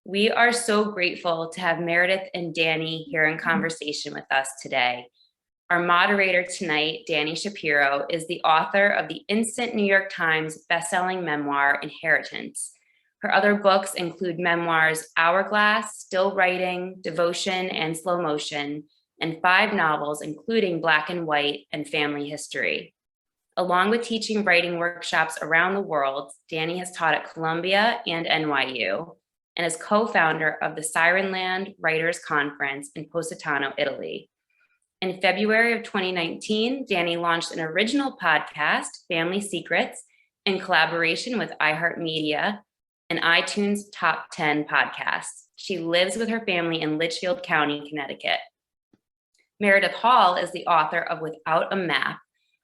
We are so grateful to have Meredith and Dani here in conversation with us today. Our moderator tonight, Dani Shapiro, is the author of the instant New York Times bestselling memoir, Inheritance. Her other books include memoirs Hourglass, Still Writing, Devotion, and Slow Motion, and 5 novels, including Black and White and Family History. Along with teaching writing workshops around the world, Dani has taught at Columbia and NYU, and is co-founder of the Sirenland Writers Conference in Positano, Italy. In February of 2019, Dani launched an original podcast, Family Secrets, in collaboration with iHeartMedia, an iTunes Top 10 podcast. She lives with her family in Litchfield County, Connecticut. Meredith Hall is the author of Without a Map,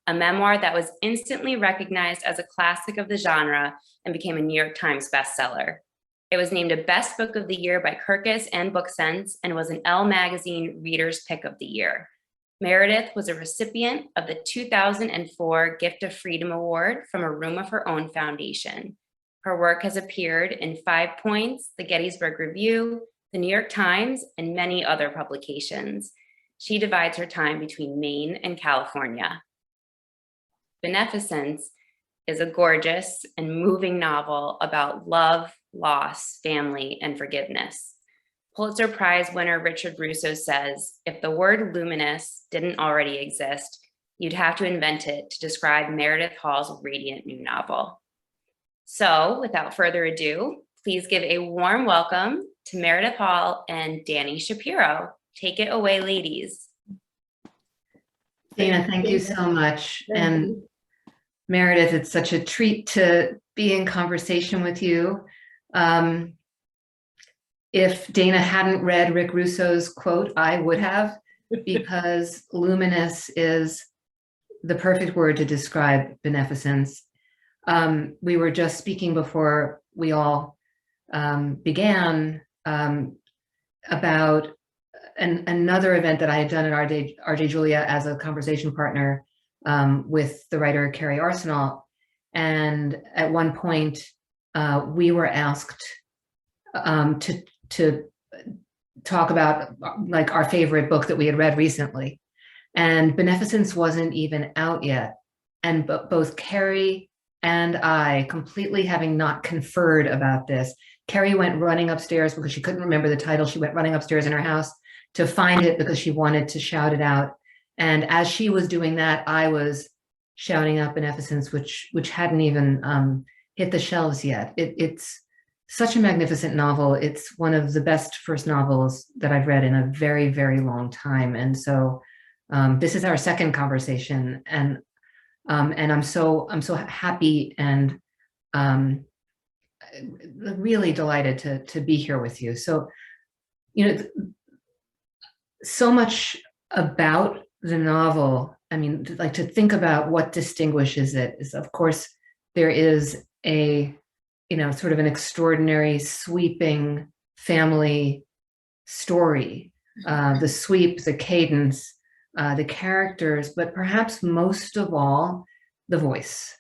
a memoir that was instantly recognized as a classic of the genre and became a New York Times bestseller. It was named a Best Book of the Year by Kirkus and Booksense and was an Elle Magazine Reader's Pick of the Year. Meredith was a recipient of the 2004 Gift of Freedom Award from A Room of Her Own Foundation. Her work has appeared in 5 Points, the Gettysburg Review, the New York Times, and many other publications. She divides her time between Maine and California. Beneficence is a gorgeous and moving novel about love, loss, family, and forgiveness. Pulitzer Prize winner Richard Russo says, if the word luminous didn't already exist, you'd have to invent it to describe Meredith Hall's radiant new novel. So without further ado, please give a warm welcome to Meredith Hall and Dani Shapiro. Take it away, ladies. Dana, thank you so much. And Meredith, it's such a treat to be in conversation with you. If Dana hadn't read Rick Russo's quote, I would have, because luminous is the perfect word to describe beneficence. We were just speaking before we all began about another event that I had done at RJ Julia as a conversation partner with the writer Carrie Arsenault. And at one point, we were asked to talk about like our favorite book that we had read recently. And Beneficence wasn't even out yet. And both Carrie and I, completely having not conferred about this, Carrie went running upstairs because she couldn't remember the title. She went running upstairs in her house to find it because she wanted to shout it out. And as she was doing that, I was shouting out Beneficence, which hadn't even hit the shelves yet. It's such a magnificent novel. It's one of the best first novels that I've read in a very, very long time. And so this is our second conversation, and I'm so happy and really delighted to be here with you. So, you know, so much about the novel. I mean, like, to think about what distinguishes it is, of course, there is a, you know, sort of an extraordinary sweeping family story, the sweep, the cadence, the characters, but perhaps most of all, the voice.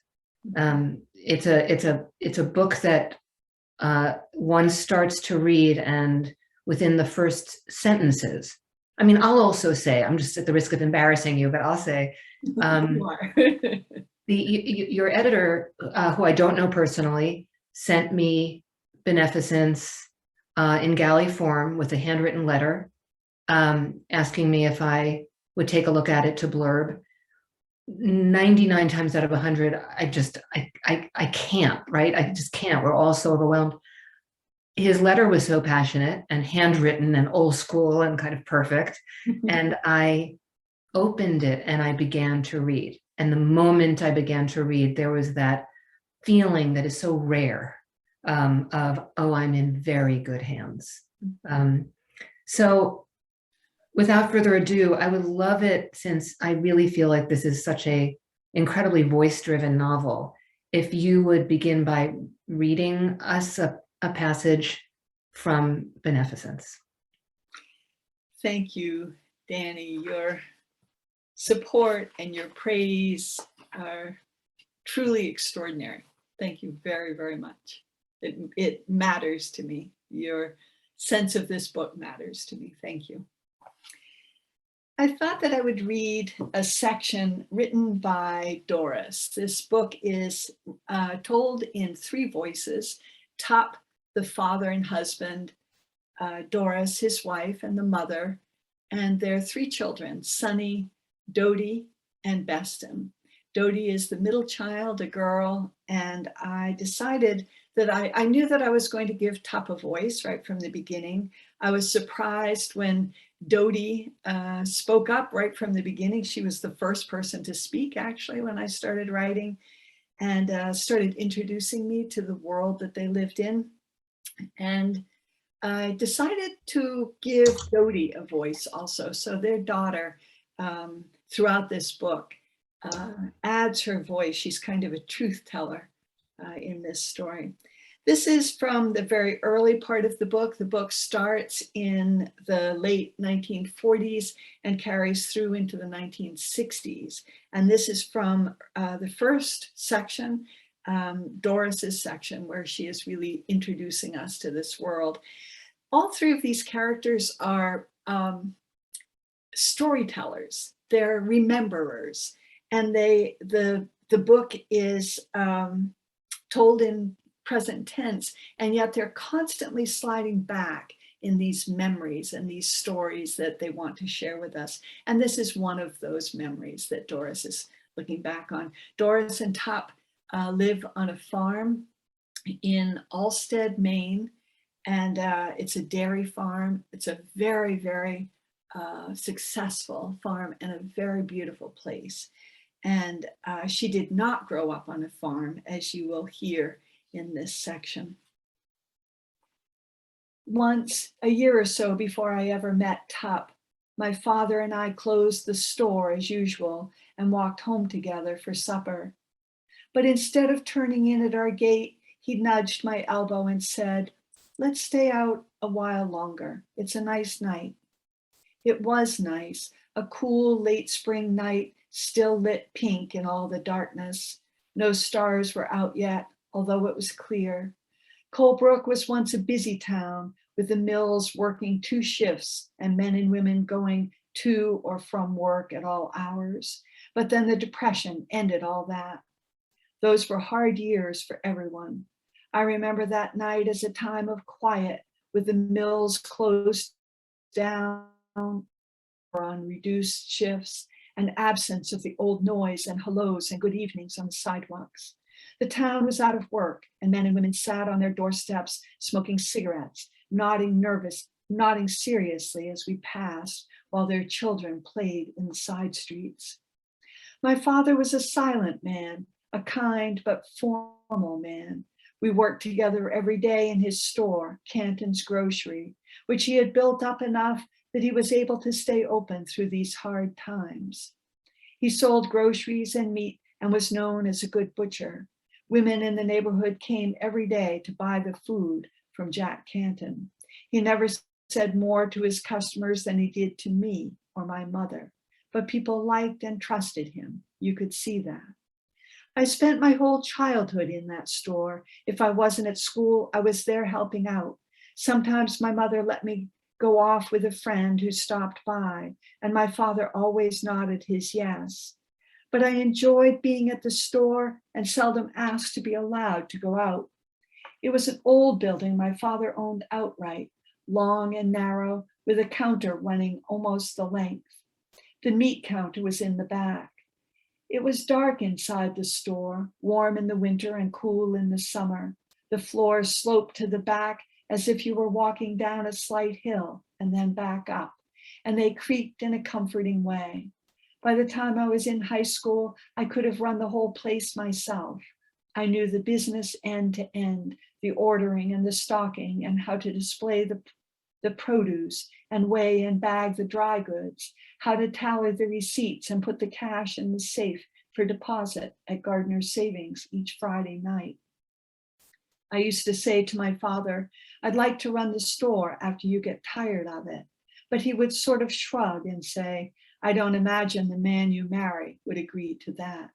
It's a book that one starts to read, and within the first sentences, I mean, I'll also say, I'm just at the risk of embarrassing you, but I'll say, your editor, who I don't know personally, sent me Beneficence in galley form with a handwritten letter, asking me if I would take a look at it to blurb. 99 times out of 100, I can't, right? I just can't. We're all so overwhelmed. His letter was so passionate and handwritten and old school and kind of perfect. And I opened it and I began to read. And the moment I began to read, there was that feeling that is so rare of, oh, I'm in very good hands. So without further ado, I would love it, since I really feel like this is such a incredibly voice-driven novel, if you would begin by reading us a passage from Beneficence. Thank you, Dani. Your support and your praise are truly extraordinary. Thank you very, very much. It matters to me. Your sense of this book matters to me. Thank you. I thought that I would read a section written by Doris. This book is told in 3 voices. Top, the father and husband, Doris, his wife, and the mother, and their 3 children, Sunny, Dodie, and Beston. Dodie is the middle child, a girl, and I decided that I knew that I was going to give Top a voice right from the beginning. I was surprised when Dodie spoke up right from the beginning. She was the first person to speak, actually, when I started writing, and started introducing me to the world that they lived in. And I decided to give Dodie a voice also. So their daughter, throughout this book, adds her voice. She's kind of a truth teller in this story. This is from the very early part of the book. The book starts in the late 1940s and carries through into the 1960s. And this is from the first section, Doris's section, where she is really introducing us to this world. All 3 of these characters are storytellers. They're rememberers. And the book is told in present tense, and yet they're constantly sliding back in these memories and these stories that they want to share with us. And this is one of those memories that Doris is looking back on. Doris and Top live on a farm in Alstead, Maine, and it's a dairy farm. It's a very, very successful farm and a very beautiful place. And she did not grow up on a farm, as you will hear in this section. Once, a year or so before I ever met Top, my father and I closed the store as usual and walked home together for supper. But instead of turning in at our gate, he nudged my elbow and said, "Let's stay out a while longer. It's a nice night." It was nice, a cool late spring night, still lit pink in all the darkness. No stars were out yet, although it was clear. Colebrook was once a busy town, with the mills working 2 shifts and men and women going to or from work at all hours. But then the Depression ended all that. Those were hard years for everyone. I remember that night as a time of quiet, with the mills closed down or on reduced shifts, and absence of the old noise and hellos and good evenings on the sidewalks. The town was out of work, and men and women sat on their doorsteps smoking cigarettes, nodding seriously as we passed, while their children played in the side streets. My father was a silent man, a kind but formal man. We worked together every day in his store, Canton's Grocery, which he had built up enough that he was able to stay open through these hard times. He sold groceries and meat and was known as a good butcher. Women in the neighborhood came every day to buy the food from Jack Canton. He never said more to his customers than he did to me or my mother, but people liked and trusted him. You could see that. I spent my whole childhood in that store. If I wasn't at school, I was there helping out. Sometimes my mother let me go off with a friend who stopped by, and my father always nodded his yes. But I enjoyed being at the store and seldom asked to be allowed to go out. It was an old building my father owned outright, long and narrow, with a counter running almost the length. The meat counter was in the back. It was dark inside the store, warm in the winter and cool in the summer. The floor sloped to the back as if you were walking down a slight hill and then back up, and they creaked in a comforting way. By the time I was in high school, I could have run the whole place myself. I knew the business end to end, the ordering and the stocking, and how to display the produce and weigh and bag the dry goods, how to tally the receipts and put the cash in the safe for deposit at Gardner's Savings each Friday night. I used to say to my father, "I'd like to run the store after you get tired of it." But he would sort of shrug and say, "I don't imagine the man you marry would agree to that."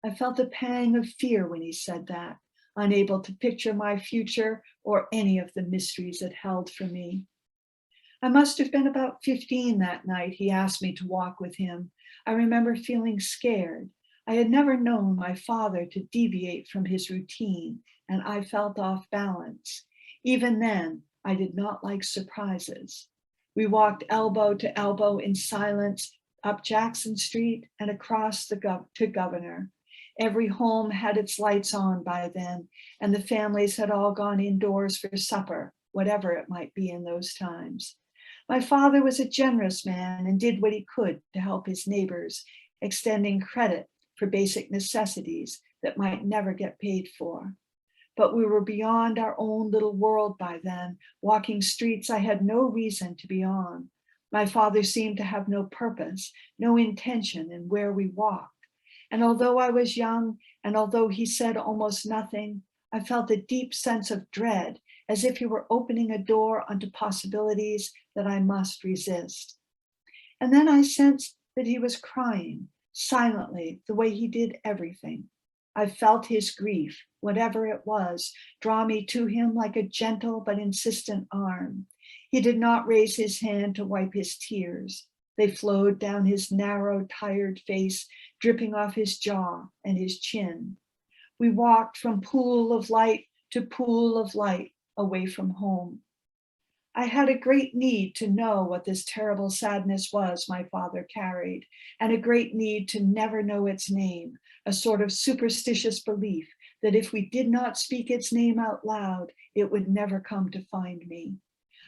I felt a pang of fear when he said that. unable to picture my future or any of the mysteries it held for me. I must have been about 15 that night he asked me to walk with him. I remember feeling scared. I had never known my father to deviate from his routine, and I felt off balance. Even then, I did not like surprises. We walked elbow to elbow in silence up Jackson Street and across to Governor. Every home had its lights on by then, and the families had all gone indoors for supper, whatever it might be in those times. My father was a generous man and did what he could to help his neighbors, extending credit for basic necessities that might never get paid for. But we were beyond our own little world by then, walking streets I had no reason to be on. My father seemed to have no purpose, no intention in where we walked. And although I was young, and although he said almost nothing, I felt a deep sense of dread, as if he were opening a door onto possibilities that I must resist. And then I sensed that he was crying, silently, the way he did everything. I felt his grief, whatever it was, draw me to him like a gentle but insistent arm. He did not raise his hand to wipe his tears. They flowed down his narrow, tired face, dripping off his jaw and his chin. We walked from pool of light to pool of light away from home. I had a great need to know what this terrible sadness was my father carried, and a great need to never know its name, a sort of superstitious belief that if we did not speak its name out loud, it would never come to find me.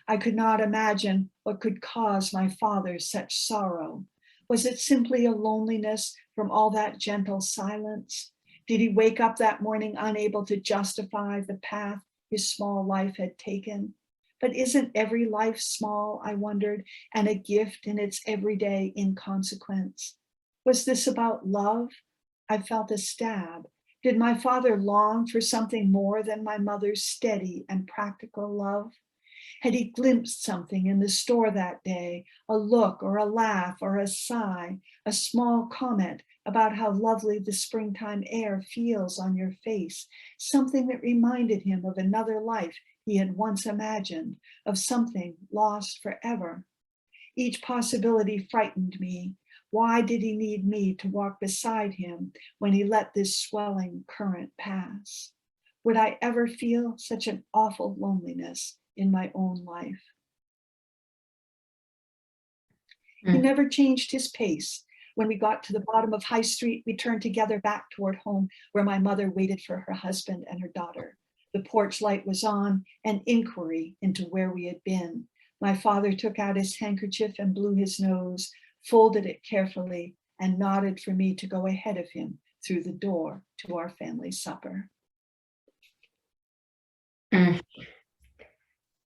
I could not imagine what could cause my father such sorrow. Was it simply a loneliness from all that gentle silence? Did he wake up that morning unable to justify the path his small life had taken? But isn't every life small, I wondered, and a gift in its everyday inconsequence? Was this about love? I felt a stab. Did my father long for something more than my mother's steady and practical love? Had he glimpsed something in the store that day, a look or a laugh or a sigh, a small comment about how lovely the springtime air feels on your face, something that reminded him of another life he had once imagined, of something lost forever? Each possibility frightened me. Why did he need me to walk beside him when he let this swelling current pass? Would I ever feel such an awful loneliness in my own life? He never changed his pace. When we got to the bottom of High Street, we turned together back toward home, where my mother waited for her husband and her daughter. The porch light was on, an inquiry into where we had been. My father took out his handkerchief and blew his nose, folded it carefully, and nodded for me to go ahead of him through the door to our family supper.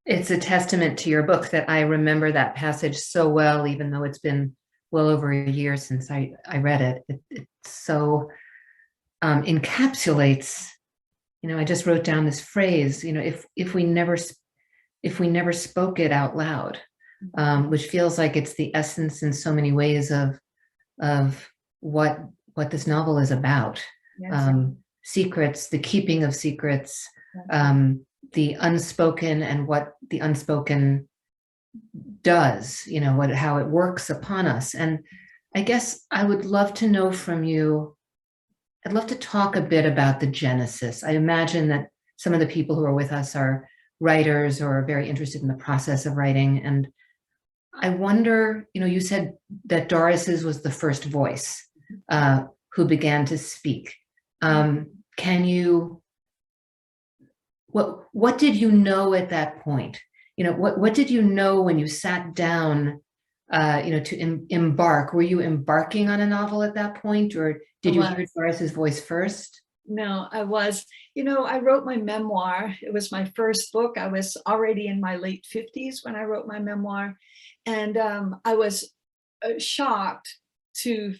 It's a testament to your book that I remember that passage so well, even though it's been well over a year since I read it. It so encapsulates, I just wrote down this phrase, if we never spoke it out loud, which feels like it's the essence in so many ways of what this novel is about. Yes. Secrets, the keeping of secrets, the unspoken, and what the unspoken does, how it works upon us. And I guess I would love to know from you, I'd love to talk a bit about the genesis. I imagine that some of the people who are with us are writers or are very interested in the process of writing. And I wonder, you said that Doris's was the first voice who began to speak. What did you know at that point? What did you know when you sat down, to embark? Were you embarking on a novel at that point, or did you hear Doris's voice first? No, I was. I wrote my memoir. It was my first book. I was already in my late 50s when I wrote my memoir. And I was shocked to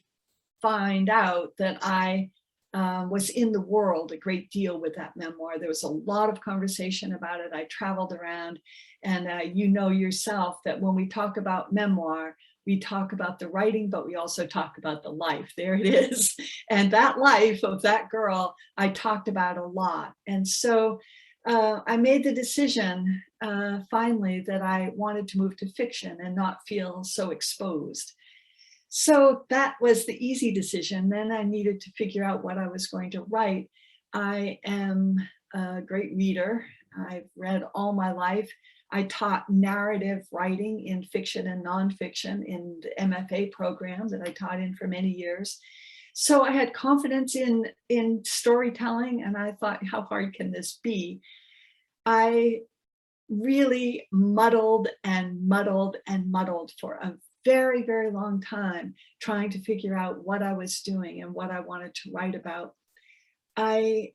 find out that I was in the world a great deal with that memoir. There was a lot of conversation about it. I traveled around, and you know yourself that when we talk about memoir, we talk about the writing, but we also talk about the life. There it is. And that life of that girl, I talked about a lot. And so I made the decision finally that I wanted to move to fiction and not feel so exposed. So that was the easy decision. Then I needed to figure out what I was going to write. I am a great reader. I've read all my life. I taught narrative writing in fiction and nonfiction in the MFA program that I taught in for many years. So I had confidence in storytelling, and I thought, how hard can this be? I really muddled and muddled and muddled for a very, very long time, trying to figure out what I was doing and what I wanted to write about. I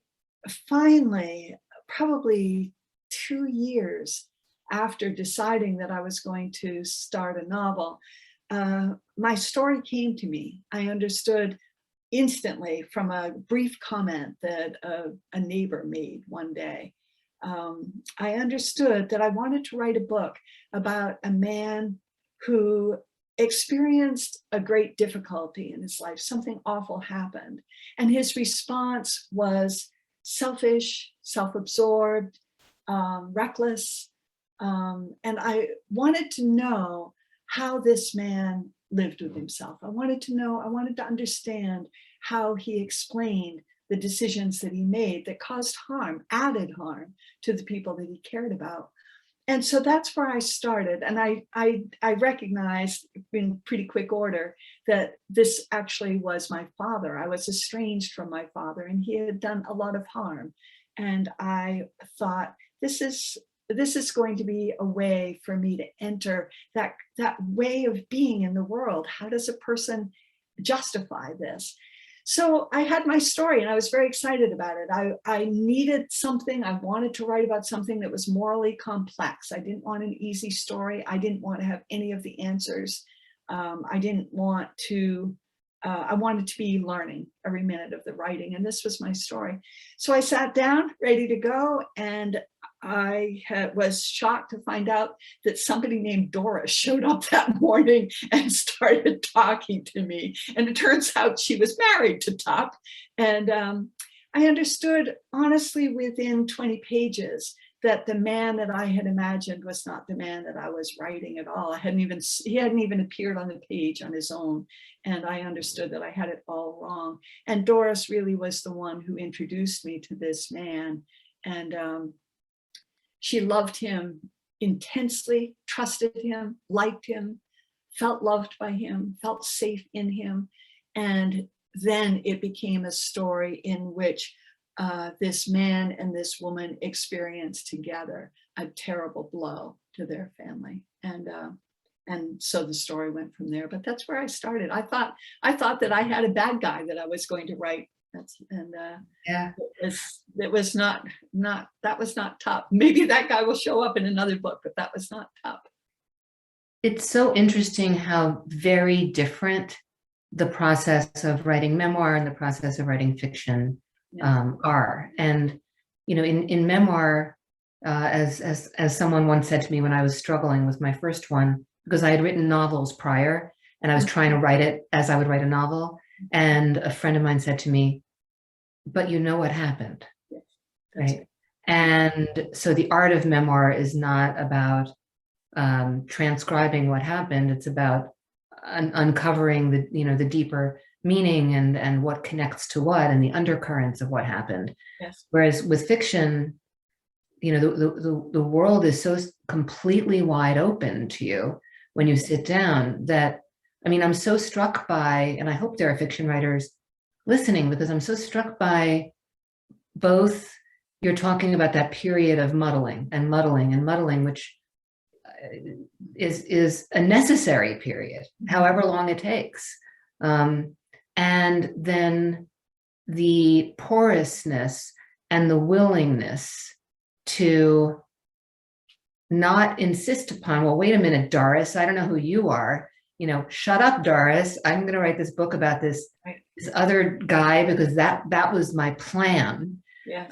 finally, probably 2 years after deciding that I was going to start a novel, my story came to me. I understood instantly from a brief comment that a neighbor made one day. I understood that I wanted to write a book about a man who experienced a great difficulty in his life. Something awful happened. And his response was selfish, self-absorbed, reckless. And I wanted to know how this man lived with himself. I wanted to understand how he explained the decisions that he made that caused harm, added harm to the people that he cared about. And so that's where I started. And I recognized in pretty quick order that this actually was my father. I was estranged from my father, and he had done a lot of harm. And I thought, this is going to be a way for me to enter that way of being in the world. How does a person justify this? So I had my story, and I was very excited about it. I needed something. I wanted to write about something that was morally complex. I didn't want an easy story. I didn't want to have any of the answers. I wanted to be learning every minute of the writing, and this was my story. So I sat down ready to go, and I was shocked to find out that somebody named Doris showed up that morning and started talking to me. And it turns out she was married to Top. And I understood, honestly, within 20 pages, that the man that I had imagined was not the man that I was writing at all. He hadn't even appeared on the page on his own. And I understood that I had it all wrong. And Doris really was the one who introduced me to this man. And she loved him intensely, trusted him, liked him, felt loved by him, felt safe in him. And then it became a story in which this man and this woman experienced together a terrible blow to their family. And so the story went from there. But that's where I started. I thought that I had a bad guy that I was going to write. Yeah, it was not Top. Maybe that guy will show up in another book, but that was not Top. it's so interesting how very different the process of writing memoir and the process of writing fiction are. And in memoir, as someone once said to me when I was struggling with my first one, because I had written novels prior and I was trying to write it as I would write a novel, and a friend of mine said to me, but you know what happened, right? And so the art of memoir is not about transcribing what happened. It's about uncovering the deeper meaning and what connects to what, and the undercurrents of what happened. Yes. Whereas with fiction, the world is so completely wide open to you when you sit down that, I'm so struck by, and I hope there are fiction writers listening, because I'm so struck by both, you're talking about that period of muddling, which is a necessary period, however long it takes. And then the porousness and the willingness to not insist upon, well, wait a minute, Doris, I don't know who you are. Shut up, Doris. I'm going to write this book about this other guy because that was my plan. Yes.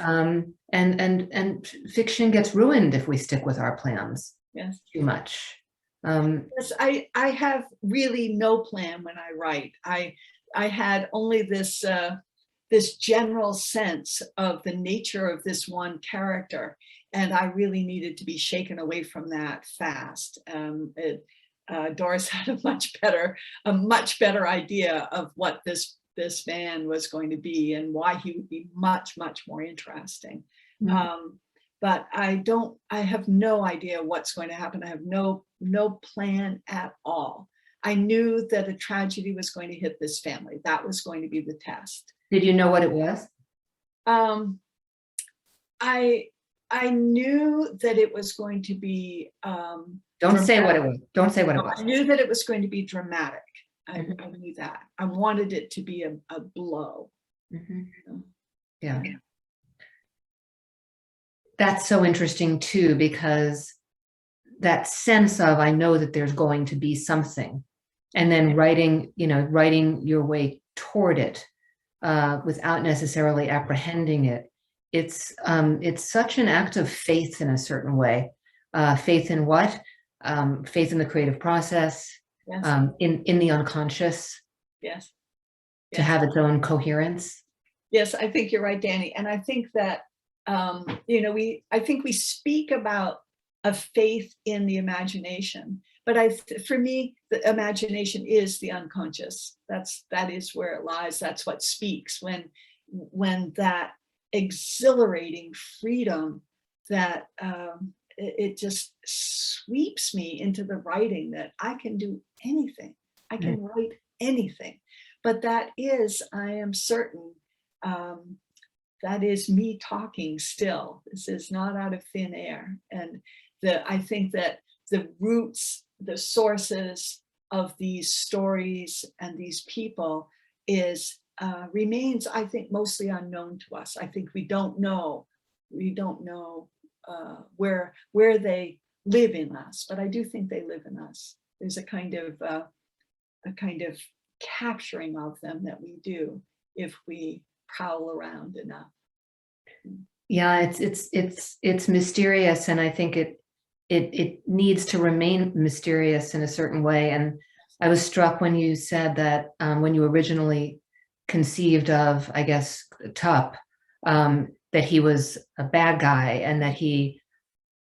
And fiction gets ruined if we stick with our plans Yes. too much. Yes, I have really no plan when I write. I had only this this general sense of the nature of this one character, and I really needed to be shaken away from that fast. Doris had a much better idea of what this man was going to be and why he would be much more interesting. But I have no idea what's going to happen. I have no plan at all. I knew that a tragedy was going to hit this family. That was going to be the test. Did you know what it was? I knew that it was going to be Don't say what it was. Don't say what it was. I knew that it was going to be dramatic. I knew that. I wanted it to be a blow. Yeah. That's so interesting too, because that sense of, I know that there's going to be something, and then writing your way toward it without necessarily apprehending it. It's such an act of faith in a certain way. Faith in what? Faith in the creative process, Yes. In the unconscious. Yes. To have its own coherence. Yes, I think you're right, Dani. And I think that, I think we speak about a faith in the imagination, but for me, the imagination is the unconscious. That is where it lies. That's what speaks when that exhilarating freedom that it just sweeps me into the writing, that I can do anything. I can write anything. But that is, I am certain, that is me talking still. This is not out of thin air. And I think that the roots, the sources of these stories and these people remains, I think, mostly unknown to us. I think we don't know where they live in us, but I do think they live in us. There's a kind of capturing of them that we do if we prowl around enough. Yeah, it's mysterious, and I think it needs to remain mysterious in a certain way. And I was struck when you said that when you originally conceived of, I guess, Tup, that he was a bad guy, and that he,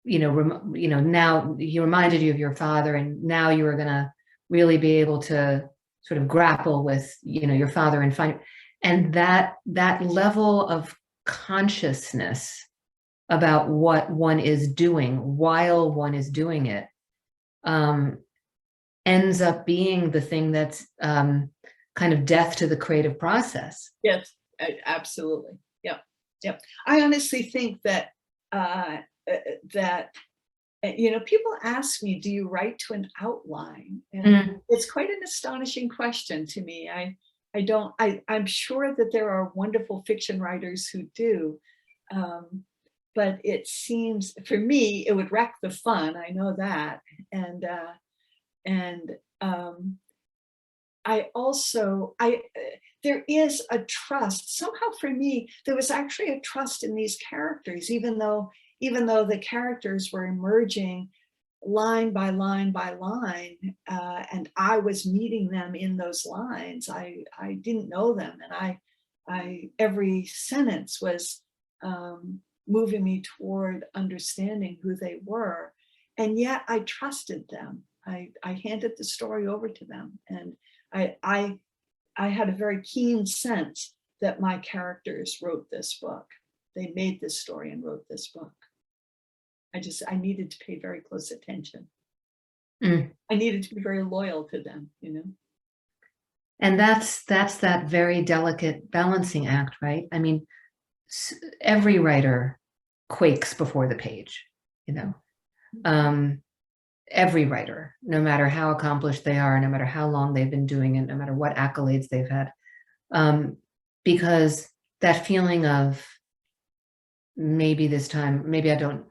now he reminded you of your father, and now you were going to really be able to sort of grapple with, your father and find, and that level of consciousness about what one is doing while one is doing it ends up being the thing that's kind of death to the creative process. Yes, absolutely. Yep. I honestly think that people ask me, do you write to an outline? And it's quite an astonishing question to me. I'm sure that there are wonderful fiction writers who do, but it seems, for me, it would wreck the fun. I know that. There is a trust. Somehow for me, there was actually a trust in these characters, even though the characters were emerging line by line by line, and I was meeting them in those lines. I didn't know them, and I every sentence was moving me toward understanding who they were, and yet I trusted them. I handed the story over to them, and I had a very keen sense that my characters wrote this book. They made this story and wrote this book. I needed to pay very close attention. I needed to be very loyal to them, And that's that very delicate balancing act, right? I mean, every writer quakes before the page, every writer, no matter how accomplished they are, no matter how long they've been doing it, no matter what accolades they've had, because that feeling of maybe this time, maybe I don't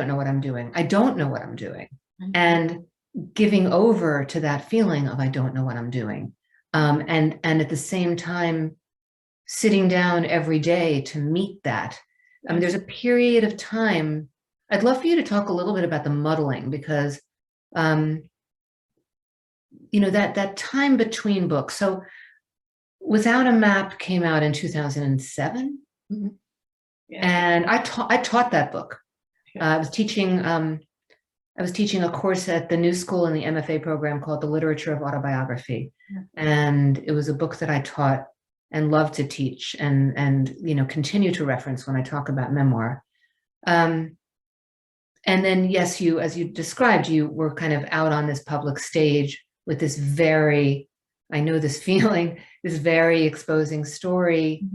know what I'm doing. I don't know what I'm doing. And giving over to that feeling of I don't know what I'm doing. And at the same time, sitting down every day to meet that. I mean, there's a period of time. I'd love for you to talk a little bit about the muddling, because that time between books. So Without a Map came out in 2007. Yeah. And I taught that book. I was teaching a course at the New School in the MFA program called The Literature of Autobiography. And it was a book that I taught and love to teach and continue to reference when I talk about memoir. And then, yes, as you described, you were kind of out on this public stage with this very, I know this feeling, this very exposing story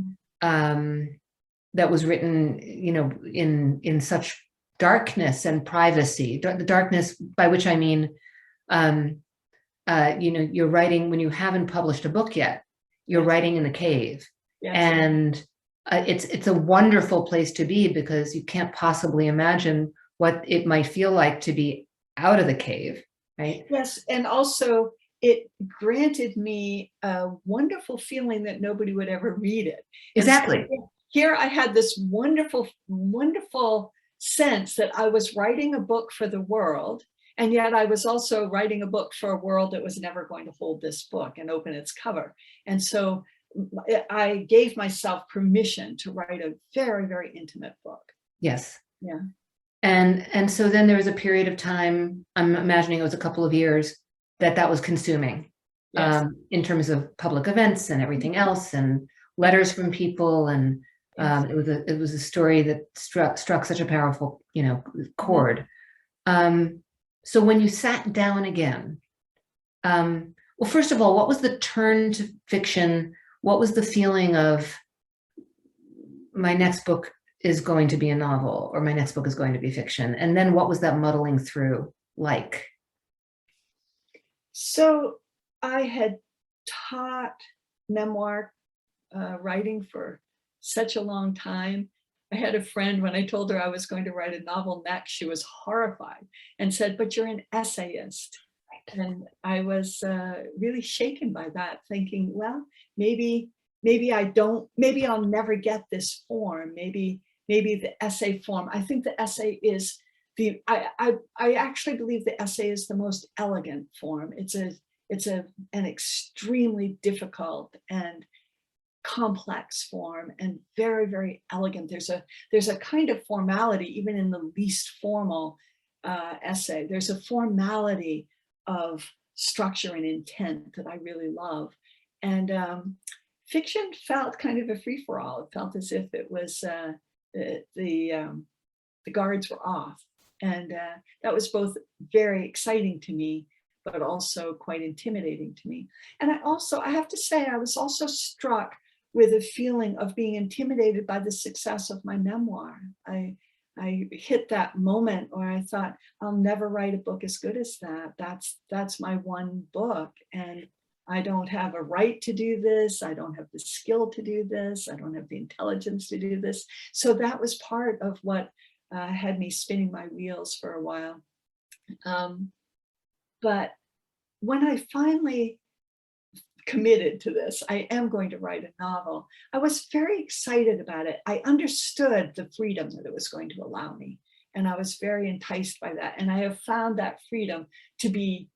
that was written, in such darkness and privacy. The darkness, by which I mean, you're writing when you haven't published a book yet. You're writing in a cave, and it's a wonderful place to be because you can't possibly imagine what it might feel like to be out of the cave, right? Yes, and also it granted me a wonderful feeling that nobody would ever read it. Exactly. So here I had this wonderful, wonderful sense that I was writing a book for the world, and yet I was also writing a book for a world that was never going to hold this book and open its cover. And so I gave myself permission to write a very, very intimate book. Yes. Yeah. And so then there was a period of time, I'm imagining it was a couple of years, that was consuming, in terms of public events and everything else, and letters from people, and it was a story that struck such a powerful chord. So when you sat down again, well, first of all, what was the turn to fiction? What was the feeling of my next book is going to be a novel, or my next book is going to be fiction? And then what was that muddling through like? So I had taught memoir writing for such a long time. I had a friend, when I told her I was going to write a novel next, she was horrified and said, "But you're an essayist." And I was really shaken by that, thinking, well, maybe I'll never get this form. Maybe the essay form. I think the essay is I actually believe the essay is the most elegant form. It's an extremely difficult and complex form, and very, very elegant. There's a kind of formality, even in the least formal essay. There's a formality of structure and intent that I really love. And fiction felt kind of a free-for-all. It felt as if it was the guards were off. And that was both very exciting to me, but also quite intimidating to me. And I have to say, I was also struck with a feeling of being intimidated by the success of my memoir. I hit that moment where I thought, I'll never write a book as good as that. That's my one book. And I don't have a right to do this. I don't have the skill to do this. I don't have the intelligence to do this. So that was part of what had me spinning my wheels for a while. But when I finally committed to this, I am going to write a novel, I was very excited about it. I understood the freedom that it was going to allow me, and I was very enticed by that. And I have found that freedom to be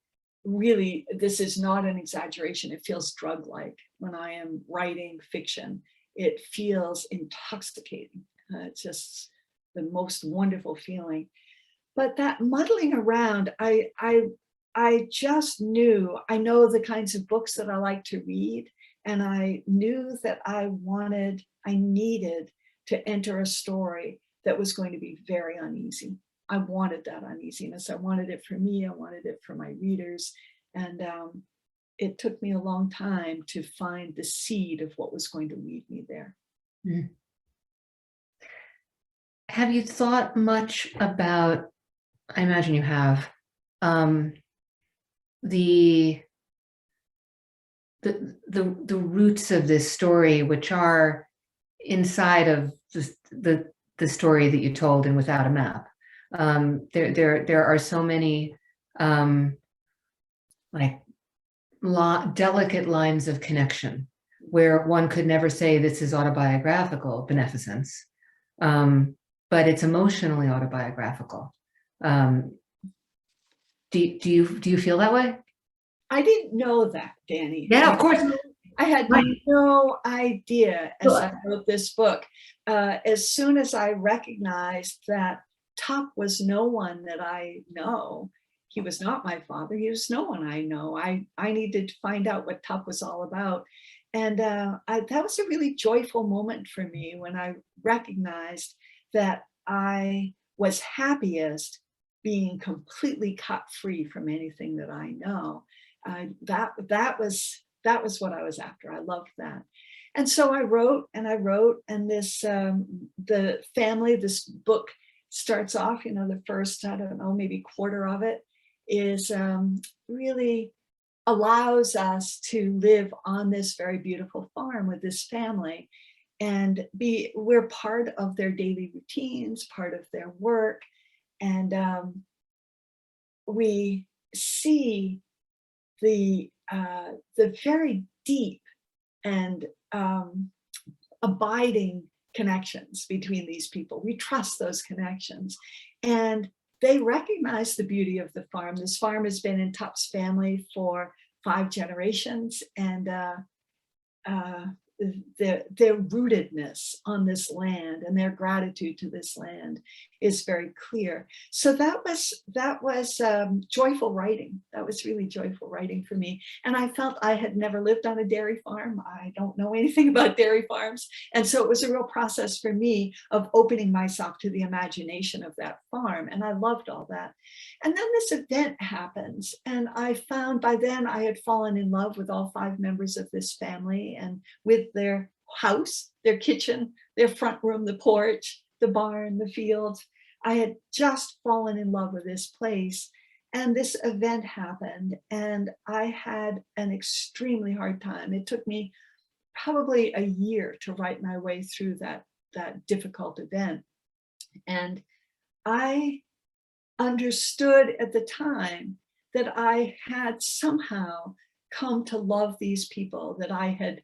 really, this is not an exaggeration, it feels drug-like. When I am writing fiction, it feels intoxicating. It's just the most wonderful feeling. But that muddling around, I just knew, I know the kinds of books that I like to read, and I knew that I needed to enter a story that was going to be very uneasy. I wanted that uneasiness. I wanted it for me. I wanted it for my readers. And it took me a long time to find the seed of what was going to lead me there. Mm. Have you thought much about, I imagine you have, the roots of this story, which are inside of the story that you told in Without a Map? There are so many delicate lines of connection where one could never say this is autobiographical, Beneficence, but it's emotionally autobiographical. Do you feel that way? I didn't know that, Dani. Yeah, of course. I had Right. no idea as Well, I wrote this book. As soon as I recognized that Tup was no one that I know, he was not my father, he was no one I know. I needed to find out what Tup was all about. And that was a really joyful moment for me when I recognized that I was happiest being completely cut free from anything that I know. That was what I was after. I loved that. And so I wrote and I wrote, and this, the family, this book starts off, the first, I don't know, maybe quarter of it is really allows us to live on this very beautiful farm with this family and we're part of their daily routines, part of their work. And we see the very deep and abiding connections between these people. We trust those connections, and they recognize the beauty of the farm. This farm has been in Tup's family for 5 generations, and their rootedness on this land and their gratitude to this land is very clear. So that was joyful writing. That was really joyful writing for me. And I felt I had never lived on a dairy farm. I don't know anything about dairy farms. And so it was a real process for me of opening myself to the imagination of that farm. And I loved all that. And then this event happens. And I found by then I had fallen in love with all 5 members of this family and with their house, their kitchen, their front room, the porch, the barn, the fields. I had just fallen in love with this place. And this event happened, and I had an extremely hard time. It took me probably a year to write my way through that difficult event. And I understood at the time that I had somehow come to love these people that I had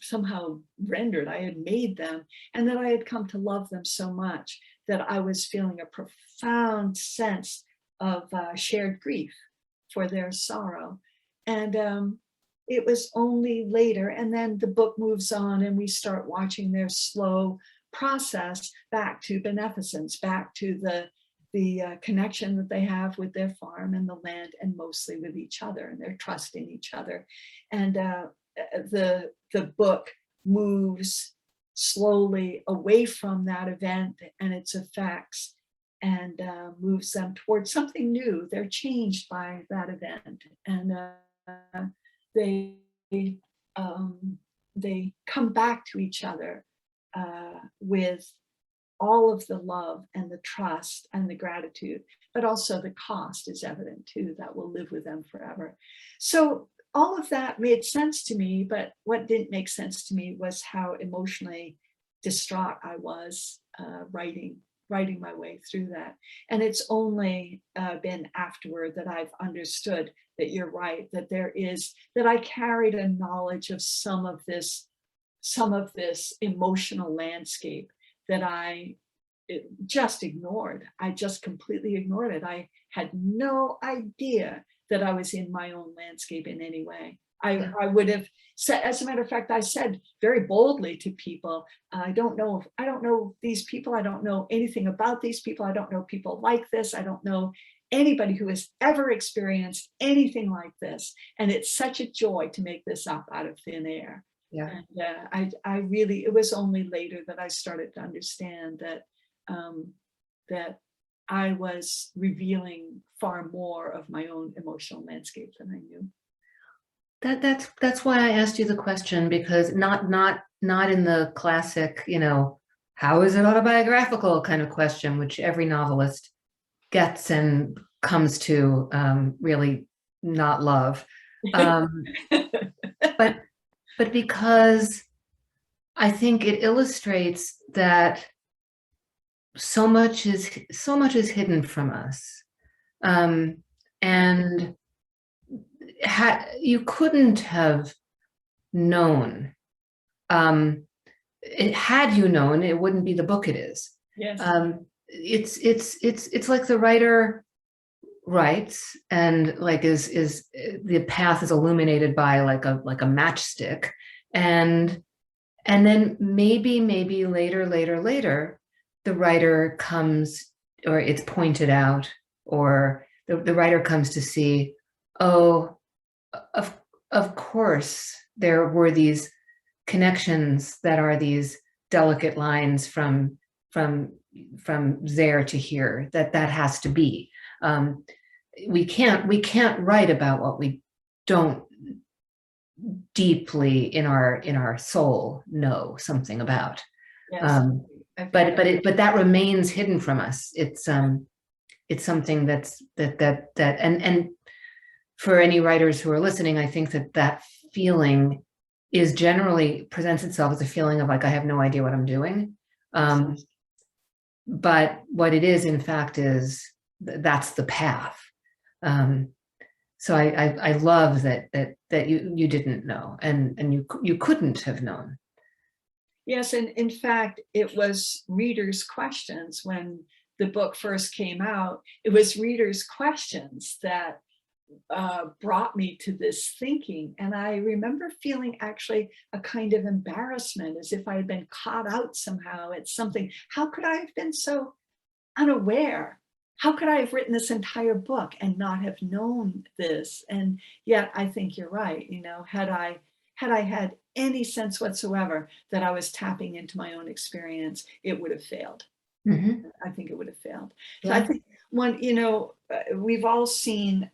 somehow rendered, I had made them, and that I had come to love them so much that I was feeling a profound sense of shared grief for their sorrow. And it was only later, and then the book moves on and we start watching their slow process back to beneficence, back to the connection that they have with their farm and the land, and mostly with each other, and their trust in each other. And the book moves slowly away from that event and its effects, and moves them towards something new. They're changed by that event, and they come back to each other with all of the love and the trust and the gratitude, but also the cost is evident too, that will live with them forever. So all of that made sense to me, but what didn't make sense to me was how emotionally distraught I was writing my way through that. And it's only been afterward that I've understood that you're right, that I carried a knowledge of some of this emotional landscape that I just ignored. I just completely ignored it. I had no idea that I was in my own landscape in any way. I would have said, as a matter of fact, I said very boldly to people, I don't know these people. I don't know anything about these people. I don't know people like this. I don't know anybody who has ever experienced anything like this. And it's such a joy to make this up out of thin air. Yeah. And I really, it was only later that I started to understand that that I was revealing far more of my own emotional landscape than I knew. That's why I asked you the question, because not in the classic, how is it autobiographical kind of question, which every novelist gets and comes to really not love. But because I think it illustrates that so much is hidden from us, and you couldn't have known. Had you known, it wouldn't be the book it is. Yes. It's like the writer writes and like is the path is illuminated by like a matchstick, and then maybe later the writer comes, or it's pointed out, or the writer comes to see, oh, of course there were these connections that are these delicate lines from there to here, that has to be. We can't write about what we don't deeply in our soul know something about. Yes. But that remains hidden from us. It's something that's that and for any writers who are listening, I think that feeling is generally presents itself as a feeling of like, I have no idea what I'm doing. But what it is, in fact, is that's the path. So I love that you didn't know, and you couldn't have known. Yes, and in fact, it was readers' questions when the book first came out. It was readers' questions that brought me to this thinking. And I remember feeling actually a kind of embarrassment, as if I had been caught out somehow at something. How could I have been so unaware? How could I have written this entire book and not have known this? And yet I think you're right. You know, had I had any sense whatsoever that I was tapping into my own experience, it would have failed. Mm-hmm. I think it would have failed. Yeah. So I think we've all seen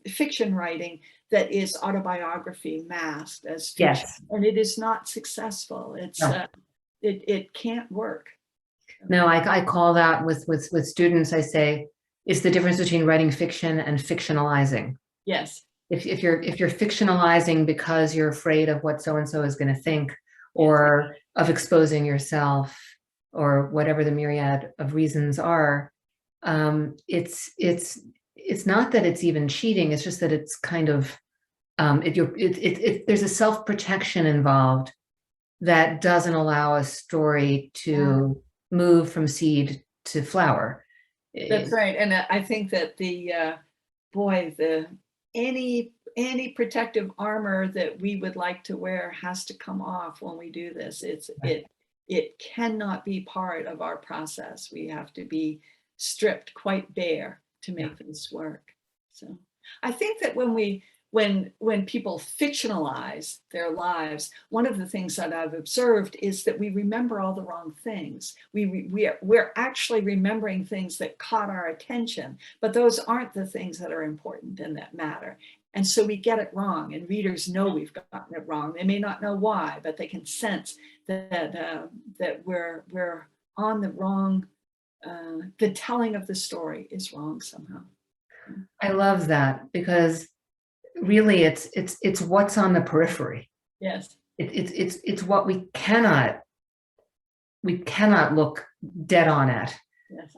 fiction writing that is autobiography masked as fiction, Yes. and it is not successful. It's No. It can't work. No, I call that with students, I say, it's the difference between writing fiction and fictionalizing. Yes. If you're fictionalizing because you're afraid of what so-and-so is going to think, or of exposing yourself, or whatever the myriad of reasons are, it's not that it's even cheating. It's just that it's kind of there's a self-protection involved that doesn't allow a story to move from seed to flower. That's right. And I think that any protective armor that we would like to wear has to come off when we do this. It cannot be part of our process. We have to be stripped quite bare to make this work. So I think that when people fictionalize their lives, one of the things that I've observed is that we remember all the wrong things. We're actually remembering things that caught our attention, but those aren't the things that are important and that matter. And so we get it wrong, and readers know we've gotten it wrong. They may not know why, but they can sense that we're on the wrong. The telling of the story is wrong somehow. I love that, because really it's what's on the periphery. Yes. It's what we cannot look dead on at. Yes.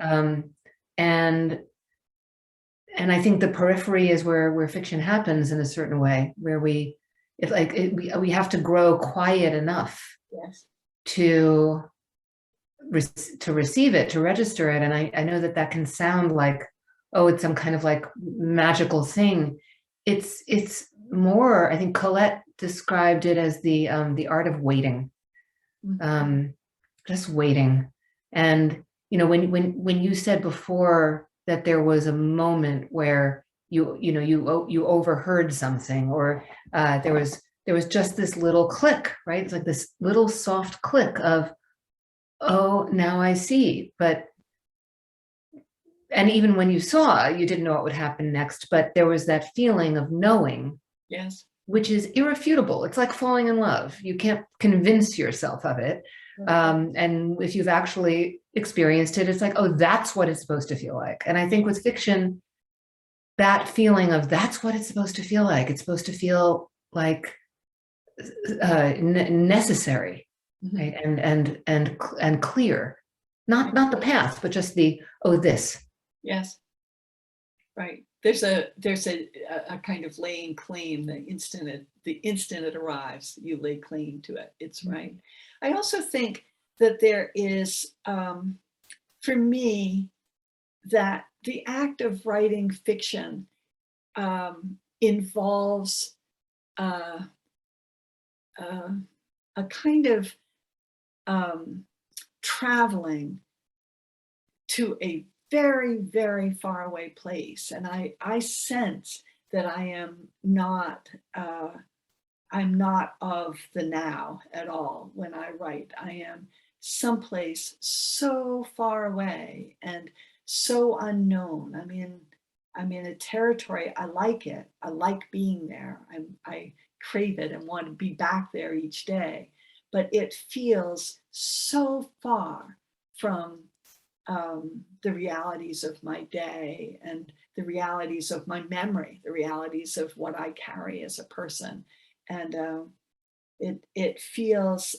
And I think the periphery is where fiction happens in a certain way, where we have to grow quiet enough. Yes. to receive it, to register it. And I know that can sound like, oh, it's some kind of like magical thing. It's more, I think Colette described it as the art of waiting. Mm-hmm. Just waiting. And when you said before that there was a moment where you overheard something, or there was just this little click, right? It's like this little soft click of, oh, now I see. And even when you saw, you didn't know what would happen next, but there was that feeling of knowing. Yes. Which is irrefutable. It's like falling in love. You can't convince yourself of it. And if you've actually experienced it, it's like, oh, that's what it's supposed to feel like. And I think with fiction, that feeling of that's what it's supposed to feel like. It's supposed to feel like necessary, mm-hmm. right? And clear, not the path, but just the, oh, this. Yes, right. There's a kind of laying claim. The instant it arrives, you lay claim to it. It's right. I also think that there is, for me, that the act of writing fiction involves a kind of traveling to a very, very far away place. And I sense that I'm not of the now at all when I write. I am someplace so far away and so unknown. I'm in a territory. I like it. I like being there. I crave it and want to be back there each day. But it feels so far from the realities of my day and the realities of my memory, the realities of what I carry as a person. And it feels,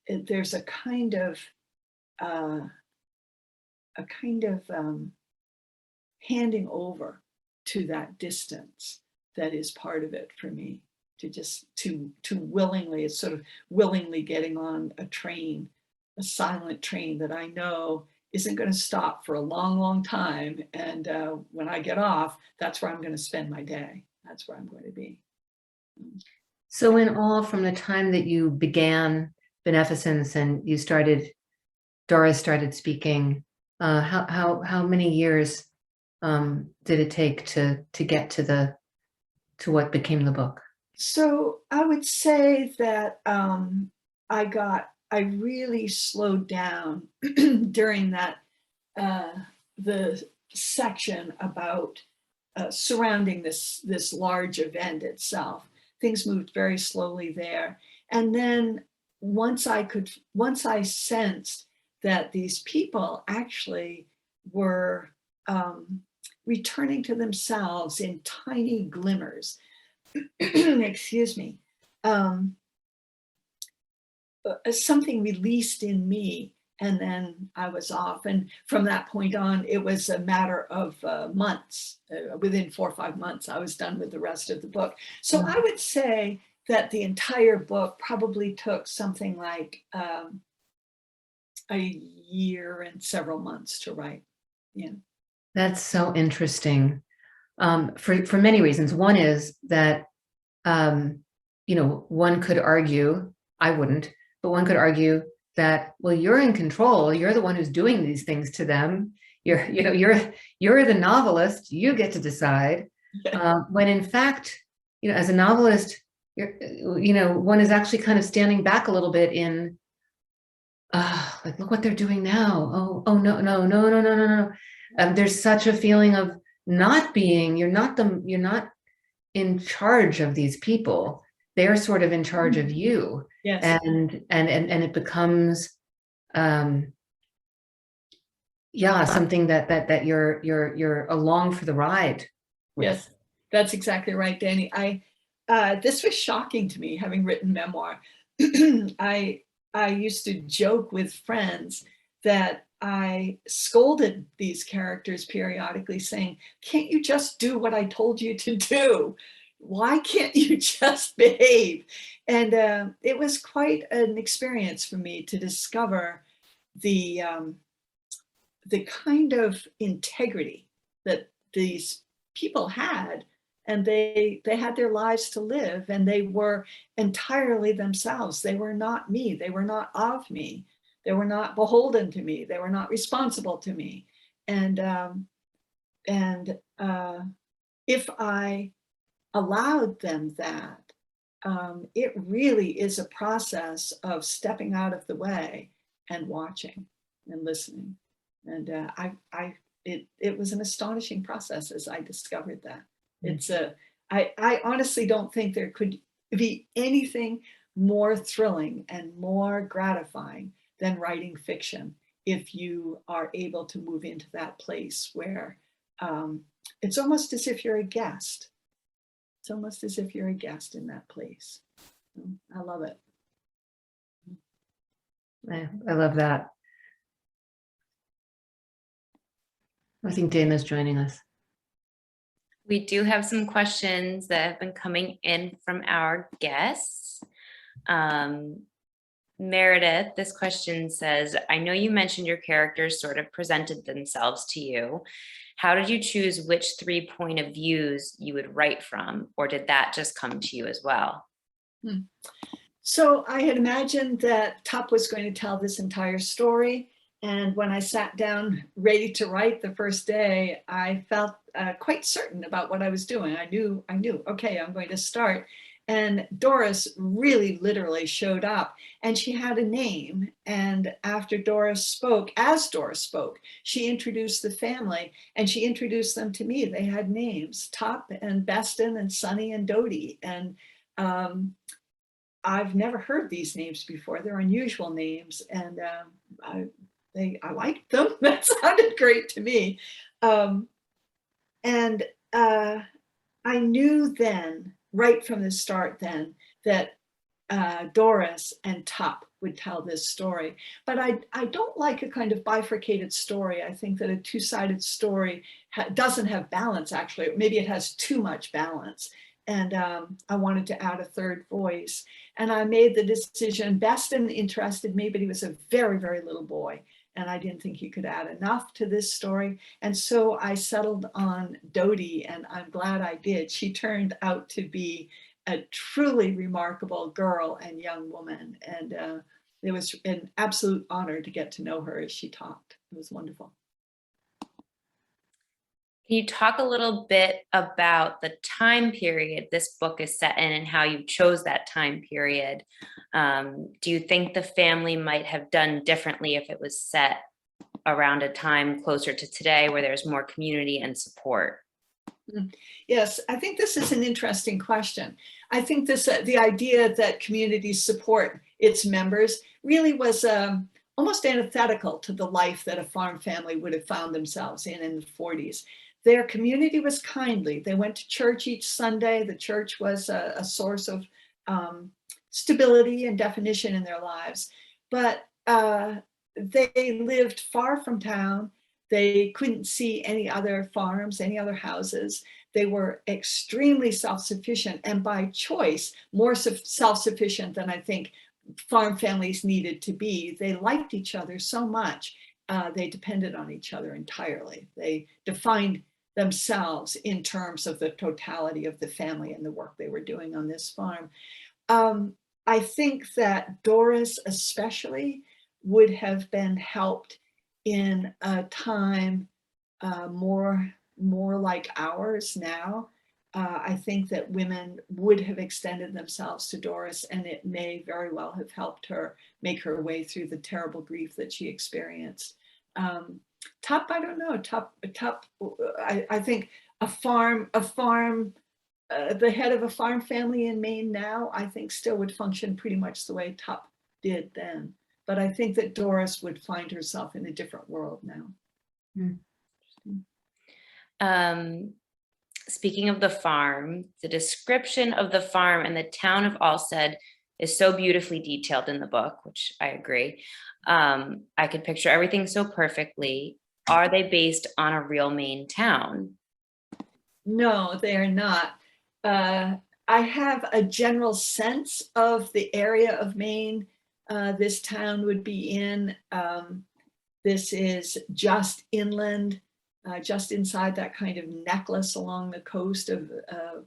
there's a kind of handing over to that distance that is part of it for me, to willingly, it's sort of willingly getting on a train, a silent train that I know isn't going to stop for a long, long time. And when I get off, that's where I'm going to spend my day. That's where I'm going to be. So in all, from the time that you began Beneficence and Doris started speaking, how many years did it take to get to what became the book? So I would say that I really slowed down during that the section about surrounding this large event itself. Things moved very slowly there, and then once I sensed that these people actually were returning to themselves in tiny glimmers. Excuse me. Something released in me, and then I was off. And from that point on, it was a matter of months. Within 4 or 5 months, I was done with the rest of the book. So I would say that the entire book probably took something like a year and several months to write. Yeah. That's so interesting for many reasons. One is that, one could argue, I wouldn't, but one could argue that, well, you're in control. You're the one who's doing these things to them. You're the novelist. You get to decide. When in fact, as a novelist, one is actually kind of standing back a little bit in, like, look what they're doing now. Oh, no. There's such a feeling of not being, you're not in charge of these people. They're sort of in charge of you. Yes. And it becomes, something that you're along for the ride with. Yes, that's exactly right, Dani. This was shocking to me, having written memoir. I used to joke with friends that I scolded these characters periodically, saying, can't you just do what I told you to do? Why can't you just behave? And it was quite an experience for me to discover the kind of integrity that these people had, and they had their lives to live, and they were entirely themselves. They were not me. They were not of me. They were not beholden to me. They were not responsible to me. And if I allowed them that, it really is a process of stepping out of the way and watching and listening. And it was an astonishing process as I discovered that. I honestly don't think there could be anything more thrilling and more gratifying than writing fiction if you are able to move into that place where it's almost as if you're a guest. It's almost as if you're a guest in that place. I love it. I love that. I think Dana's joining us. We do have some questions that have been coming in from our guests. Meredith, this question says, I know you mentioned your characters sort of presented themselves to you. How did you choose which 3 point of views you would write from, or did that just come to you as well? So I had imagined that Tup was going to tell this entire story. And when I sat down ready to write the first day, I felt quite certain about what I was doing. I knew, okay, I'm going to start. And Doris really literally showed up, and she had a name. And after Doris spoke, as Doris spoke, she introduced the family, and she introduced them to me. They had names, Tup and Beston and Sonny and Dodie. And I've never heard these names before. They're unusual names, and I liked them. That sounded great to me. And I knew then, right from the start then, that Doris and Tup would tell this story. But I don't like a kind of bifurcated story. I think that a two-sided story doesn't have balance, actually. Maybe it has too much balance. And I wanted to add a third voice. And I made the decision. Beston interested me, but he was a very, very little boy. And I didn't think he could add enough to this story. And so I settled on Dodie, and I'm glad I did. She turned out to be a truly remarkable girl and young woman. And it was an absolute honor to get to know her as she talked. It was wonderful. Can you talk a little bit about the time period this book is set in and how you chose that time period? Do you think the family might have done differently if it was set around a time closer to today where there's more community and support? Yes, I think this is an interesting question. I think this the idea that communities support its members really was almost antithetical to the life that a farm family would have found themselves in the 40s. Their community was kindly. They went to church each Sunday. The church was a source of stability and definition in their lives. But they lived far from town. They couldn't see any other farms, any other houses. They were extremely self-sufficient, and by choice, more self-sufficient than I think farm families needed to be. They liked each other so much. They depended on each other entirely. They defined themselves in terms of the totality of the family and the work they were doing on this farm. I think that Doris especially would have been helped in a time more like ours now. I think that women would have extended themselves to Doris, and it may very well have helped her make her way through the terrible grief that she experienced. Tup, I don't know. Tup. I think the head of a farm family in Maine now, I think still would function pretty much the way Tup did then. But I think that Doris would find herself in a different world now. Speaking of the farm, the description of the farm and the town of Alstead is so beautifully detailed in the book, which I agree. I could picture everything so perfectly. Are they based on a real Maine town? No, they are not. I have a general sense of the area of Maine this town would be in. This is just inland, just inside that kind of necklace along the coast of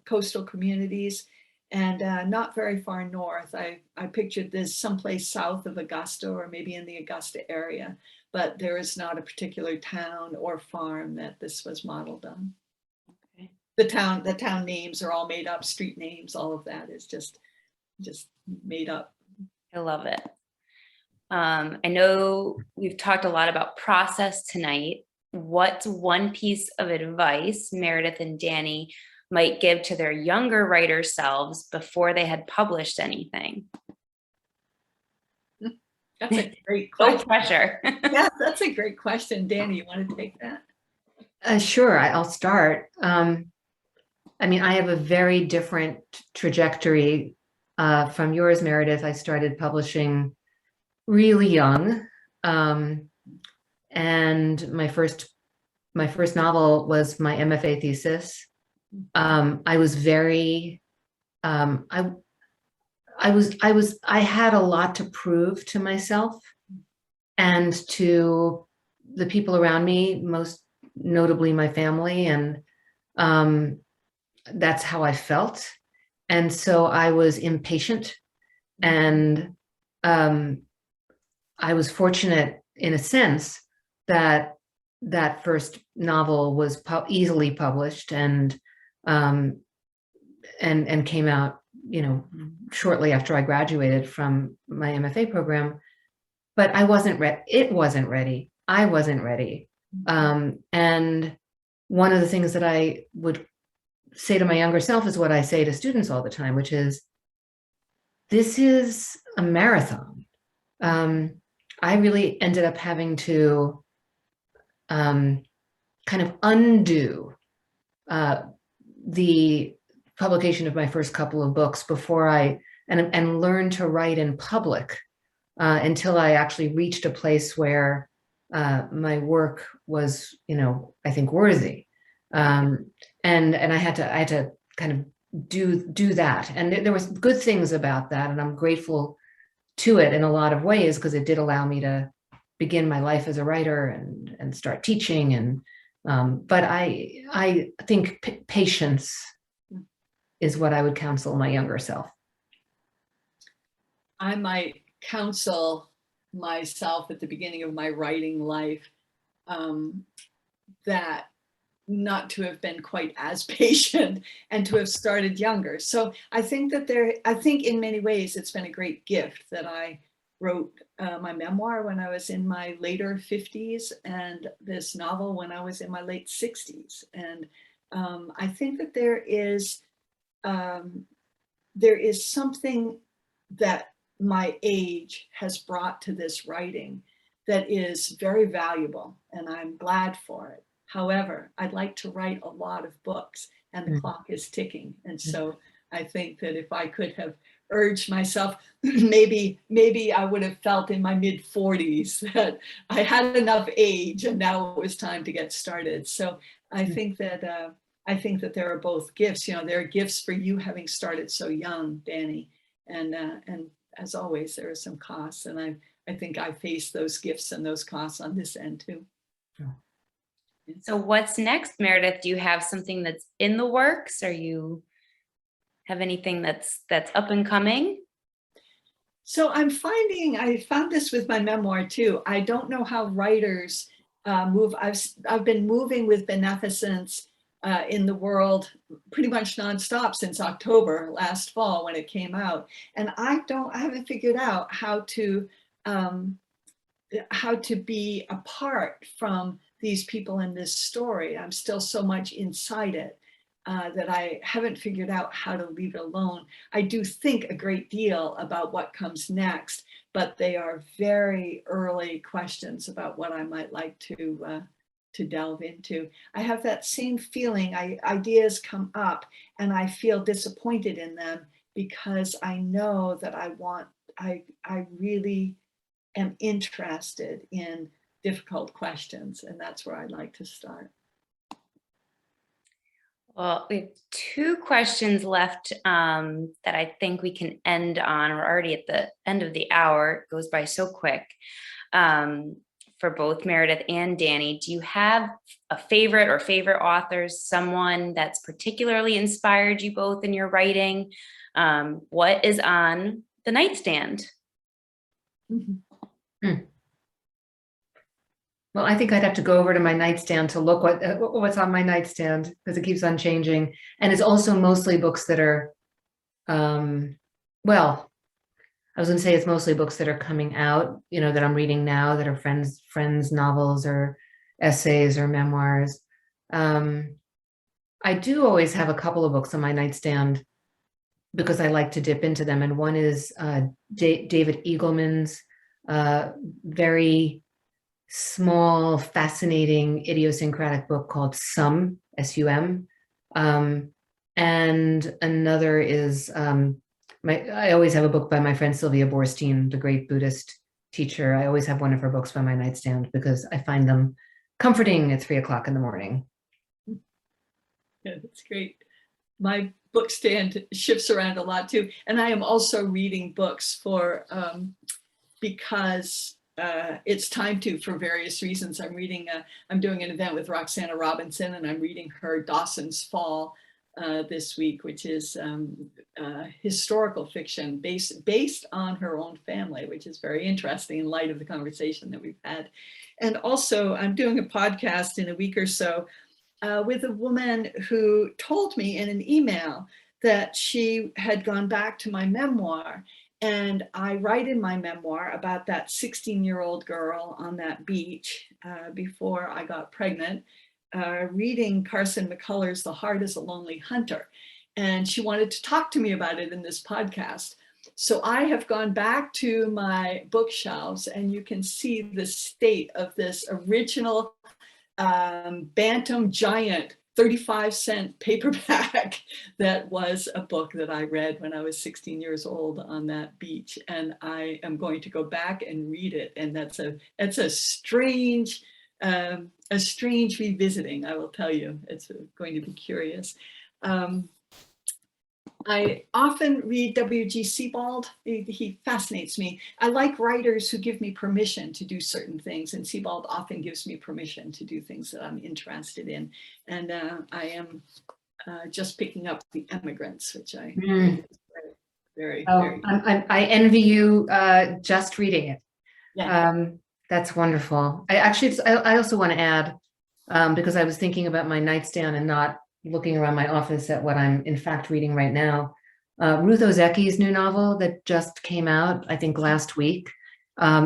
coastal communities, and not very far north. I pictured this someplace south of Augusta, or maybe in the Augusta area, but there is not a particular town or farm that this was modeled on. Okay. The town names are all made up, street names, all of that is just made up. I love it. I know we've talked a lot about process tonight. What's one piece of advice Meredith and Dani might give to their younger writer selves before they had published anything? That's a great question. No pressure. Yeah, that's a great question. Dani, you want to take that? Sure, I'll start. I mean, I have a very different trajectory from yours, Meredith. I started publishing really young, and my first novel was my MFA thesis. I was very, I had a lot to prove to myself and to the people around me, most notably my family, and that's how I felt. And so I was impatient, and I was fortunate in a sense that that first novel was easily published and came out, shortly after I graduated from my MFA program. But I wasn't ready. It wasn't ready. I wasn't ready. And one of the things that I would say to my younger self is what I say to students all the time, which is, this is a marathon. I really ended up having to kind of undo the publication of my first couple of books before and learn to write in public until I actually reached a place where my work was, I think, worthy. And I had to kind of do that. And there was good things about that, and I'm grateful to it in a lot of ways, because it did allow me to begin my life as a writer and start teaching. And but I think patience is what I would counsel my younger self. I might counsel myself at the beginning of my writing life that not to have been quite as patient and to have started younger. So I think in many ways it's been a great gift that I wrote my memoir when I was in my later 50s and this novel when I was in my late 60s. And I think that there is something that my age has brought to this writing that is very valuable, and I'm glad for it. However, I'd like to write a lot of books, and the clock is ticking. And so I think that if I could have urged myself, maybe I would have felt in my mid-40s that I had enough age and now it was time to get started. So I think that there are both gifts. There are gifts for you having started so young, Dani, and as always, there are some costs, and I think I face those gifts and those costs on this end too. So what's next, Meredith? Do you have something that's in the works, or you have anything that's up and coming? So I found this with my memoir too. I don't know how writers move. I've been moving with Beneficence in the world pretty much nonstop since October last fall when it came out, and I haven't figured out how to be apart from these people in this story. I'm still so much inside it that I haven't figured out how to leave it alone. I do think a great deal about what comes next, but they are very early questions about what I might like to delve into. I have that same feeling. Ideas come up and I feel disappointed in them because I know that I really am interested in difficult questions, and that's where I'd like to start. Well, we have two questions left that I think we can end on. We're already at the end of the hour. It goes by so quick. For both Meredith and Dani, do you have a favorite or favorite authors, someone that's particularly inspired you both in your writing? What is on the nightstand? Well, I think I'd have to go over to my nightstand to look what's on my nightstand, because it keeps on changing. And it's also mostly books that are, well, I was going to say it's mostly books that are coming out, that I'm reading now, that are friends novels or essays or memoirs. I do always have a couple of books on my nightstand because I like to dip into them. And one is David Eagleman's very small, fascinating, idiosyncratic book called Sum, S-U-M. And another is, I always have a book by my friend Sylvia Boorstein, the great Buddhist teacher. I always have one of her books by my nightstand because I find them comforting at 3 o'clock in the morning. Yeah, that's great. my book stand shifts around a lot too. And I am also reading books for, because it's time to, for various reasons. I'm doing an event with Roxana Robinson, and I'm reading her Dawson's Fall this week, which is historical fiction based on her own family, which is very interesting in light of the conversation that we've had. And also I'm doing a podcast in a week or so with a woman who told me in an email that she had gone back to my memoir. And I write in my memoir about that 16-year-old girl on that beach before I got pregnant, reading Carson McCullers' The Heart is a Lonely Hunter. And she wanted to talk to me about it in this podcast. So I have gone back to my bookshelves, and you can see the state of this original Bantam Giant 35-cent paperback that was a book that I read when I was 16 years old on that beach. And I am going to go back and read it. And that's a strange revisiting, I will tell you. It's going to be curious. I often read W.G. Sebald. He fascinates me. I like writers who give me permission to do certain things, and Sebald often gives me permission to do things that I'm interested in. And I am just picking up The Emigrants, which I think is very. I envy you just reading it. Yeah. That's wonderful. I also want to add, because I was thinking about my nightstand and not looking around my office at what I'm in fact reading right now. Ruth Ozecki's new novel that just came out, I think last week,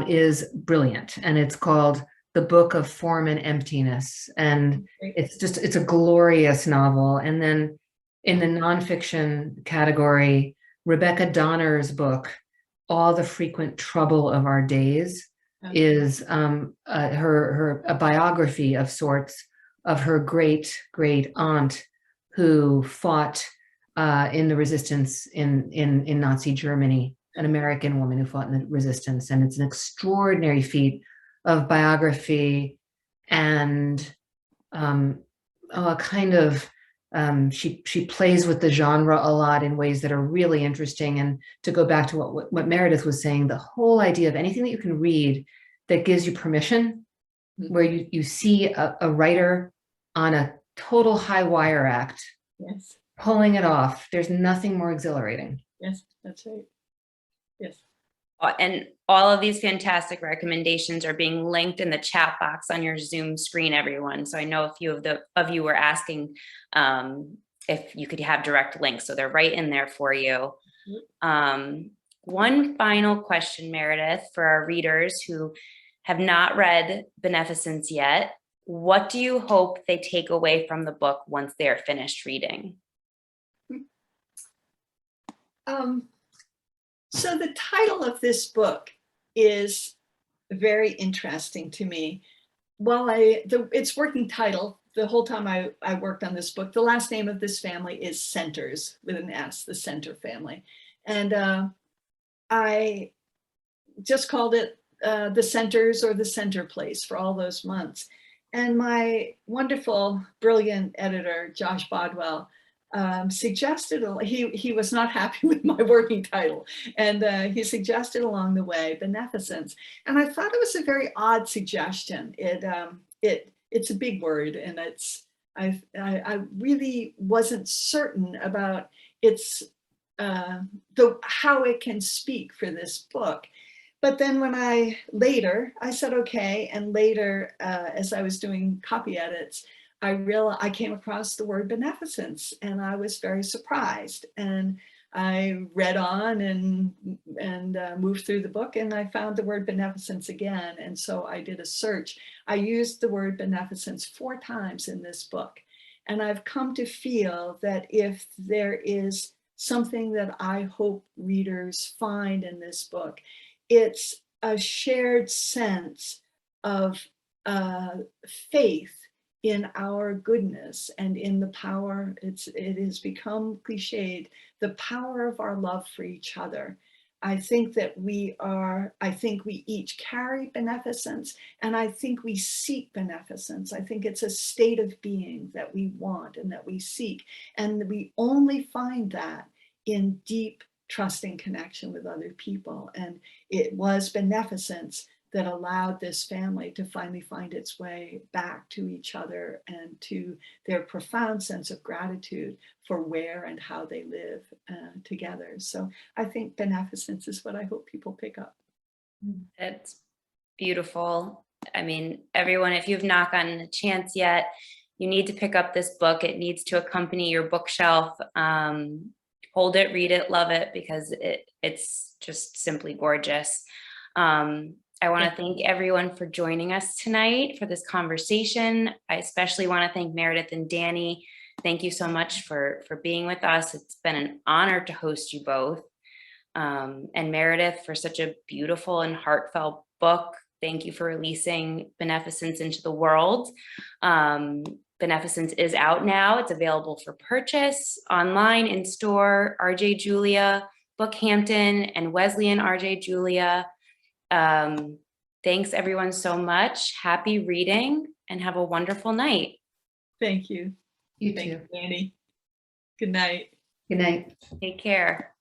is brilliant. And it's called The Book of Form and Emptiness. And it's a glorious novel. And then in the nonfiction category, Rebecca Donner's book, All the Frequent Trouble of Our Days, is a biography of sorts of her great aunt who fought in the resistance in Nazi Germany, an American woman who fought in the resistance. And it's an extraordinary feat of biography and she plays with the genre a lot in ways that are really interesting. And to go back to what Meredith was saying, the whole idea of anything that you can read that gives you permission, where you see a writer on a total high wire act, Yes. Pulling it off. There's nothing more exhilarating. Yes, that's right. Yes. And all of these fantastic recommendations are being linked in the chat box on your Zoom screen, everyone. So I know a few of you were asking if you could have direct links. So they're right in there for you. One final question, Meredith, for our readers who have not read Beneficence yet. What do you hope they take away from the book once they're finished reading? So the title of this book is very interesting to me. While its working title, the whole time I worked on this book, the last name of this family is Centers, with an S, the Center family. And I just called it The Centers or The Center Place for all those months. And my wonderful, brilliant editor, Josh Bodwell, suggested, he was not happy with my working title, and he suggested along the way Beneficence. And I thought it was a very odd suggestion. It's a big word, and I really wasn't certain about its how it can speak for this book. But then when I said okay, and later as I was doing copy edits, I came across the word beneficence, and I was very surprised. And I read on and moved through the book, and I found the word beneficence again. And so I did a search. I used the word beneficence 4 times in this book. And I've come to feel that if there is something that I hope readers find in this book, it's a shared sense of faith in our goodness and in the power, it has become cliched, the power of our love for each other. I think we each carry beneficence, and I think we seek beneficence. I think it's a state of being that we want and that we seek. And we only find that in deep, trusting connection with other people. And it was beneficence that allowed this family to finally find its way back to each other and to their profound sense of gratitude for where and how they live together. So I think beneficence is what I hope people pick up. It's beautiful. I mean, everyone, if you've not gotten a chance yet, you need to pick up this book. It needs to accompany your bookshelf. Hold it, read it, love it, because it's just simply gorgeous. I want to thank everyone for joining us tonight for this conversation. I especially want to thank Meredith and Dani. Thank you so much for being with us. It's been an honor to host you both. And Meredith, for such a beautiful and heartfelt book. Thank you for releasing Beneficence into the world. Beneficence is out now. It's available for purchase online, in store. RJ Julia, Bookhampton, and Wesleyan RJ Julia. Thanks everyone so much. Happy reading and have a wonderful night. Thank you. You Thank too. you, Dani. Good night. Good night. Take care.